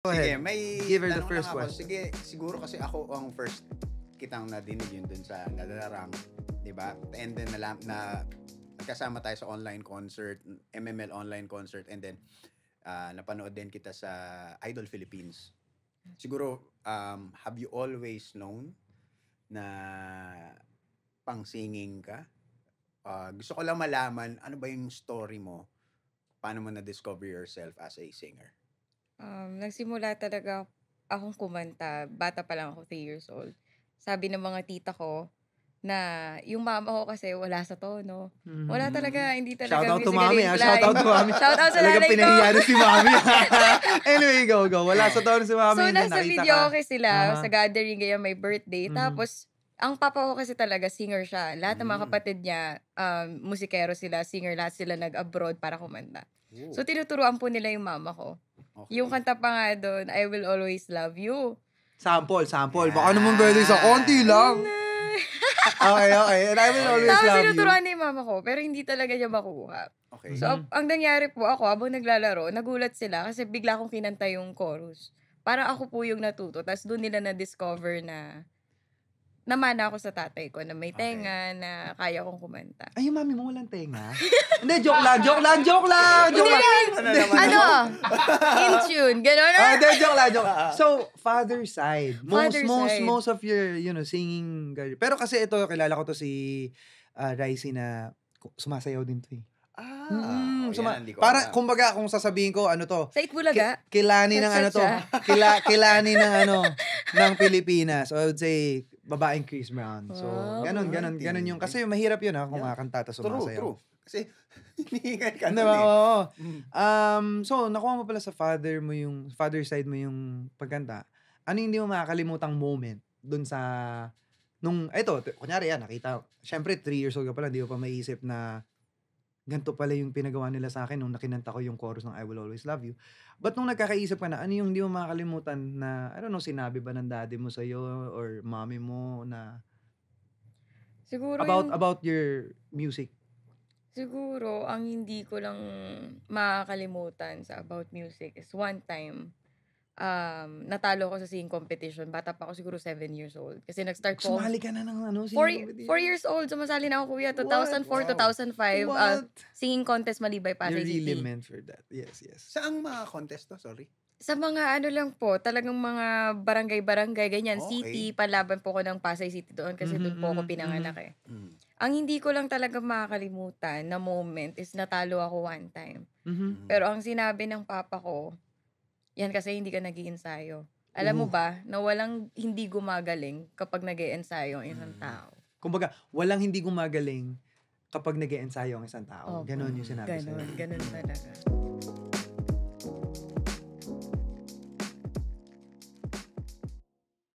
Go Sige, ahead. may Give her the tanong first lang ako. question. Sige, siguro kasi ako ang first kitang nadinig yun dun sa Nadarang, di ba? And then nagkasama tayo sa online concert, MML online concert, and then napanood din kita sa Idol Philippines. Siguro, have you always known na pang-singing ka? Gusto ko lang malaman, ano ba yung story mo? Paano mo na-discover yourself as a singer? Nagsimula talaga akong kumanta, bata pa lang ako, 3 years old. Sabi ng mga tita ko na yung mama ko kasi wala sa tono. Wala talaga, hindi talaga Shoutout to musically mami, ha? inclined. Shoutout to mami. Shoutout sa Talagang nanay ko. pinahiya na si mami. Anyway, go. Wala sa tono si mami. So, and then nasa nakita video ka. okay sila Aha. sa gathering, ganyan, may birthday. Mhm. Tapos, ang papa ko kasi talaga, singer siya. Lahat ng mga kapatid niya, musikero sila, singer, lahat sila nag-abroad para kumanta. So, tinuturuan po nila yung mama ko. Okay. Yung kanta pa nga doon, I Will Always Love You. Sample. Baka naman pwede sa konti lang. Okay. And I will always Tapos love you. tinuturuan na yung mama ko, pero hindi talaga niya makuha. Okay. So, ang nangyari po ako, habang naglalaro, nagulat sila kasi bigla akong kinanta yung chorus. Parang ako po yung natuto. Tapos doon nila na-discover na namana ako sa tatay ko na may tenga, na kaya kong kumanta. Ay, yung mami mo walang tenga? Hindi, joke lang. Ano? In tune. Gano'n na? Hindi, joke lang. So, father side. Father side. Most of your, singing. Pero kasi ito, kilala ko to si Ricey na sumasayaw din to eh. Para, kumbaga, kung sasabihin ko, ano to? Sa Itbulaga? Kilani ng ano to? Kilani ng ng Pilipinas. So, I would say, babaeng Chris Brown. So, ganun yung, kasi mahirap yun kung kakanta ta sumasayaw. True. Kasi, hinihingan ka Diba? nun eh. Oo. So, nakuha mo pala sa father side mo yung pagkanta. Ano yung hindi mo makakalimutang moment dun sa, kunyari nakita, syempre 3 years old ka pala, hindi mo pa maiisip na ganito pala yung pinagawa nila sa akin nung nakinanta ko yung chorus ng I Will Always Love You. But nung nagkakaisip ka na, ano yung hindi mo makakalimutan na, I don't know, sinabi ba ng daddy mo sa'yo or mommy mo na Siguro about your music? Siguro, ang hindi ko lang makakalimutan sa about music is one time, natalo ko sa singing competition. Bata pa ako, siguro 7 years old. Kasi nag-start ko, Sumali ka na ng 4 years old, sumasali na ako, kuya. 2004, 2005, What? singing contest Malibay, Pasay You're really City. meant for that. Yes. Saan mga contest to? Sorry. Sa mga lang po, talagang mga barangay-barangay, ganyan, Okay. city, palaban po ko ng Pasay City doon kasi doon po ako pinanganak eh. Ang hindi ko lang talaga makakalimutan na moment is natalo ako one time. Pero ang sinabi ng papa ko, yan kasi hindi ka nag-iensayo. Alam mo ba, na walang hindi gumagaling kapag nag-iensayo ang isang tao. Kumbaga, walang hindi gumagaling kapag nag-e-ensayo ang isang tao. Opo. Ganon yung sinabi sa'yo. Ganon talaga.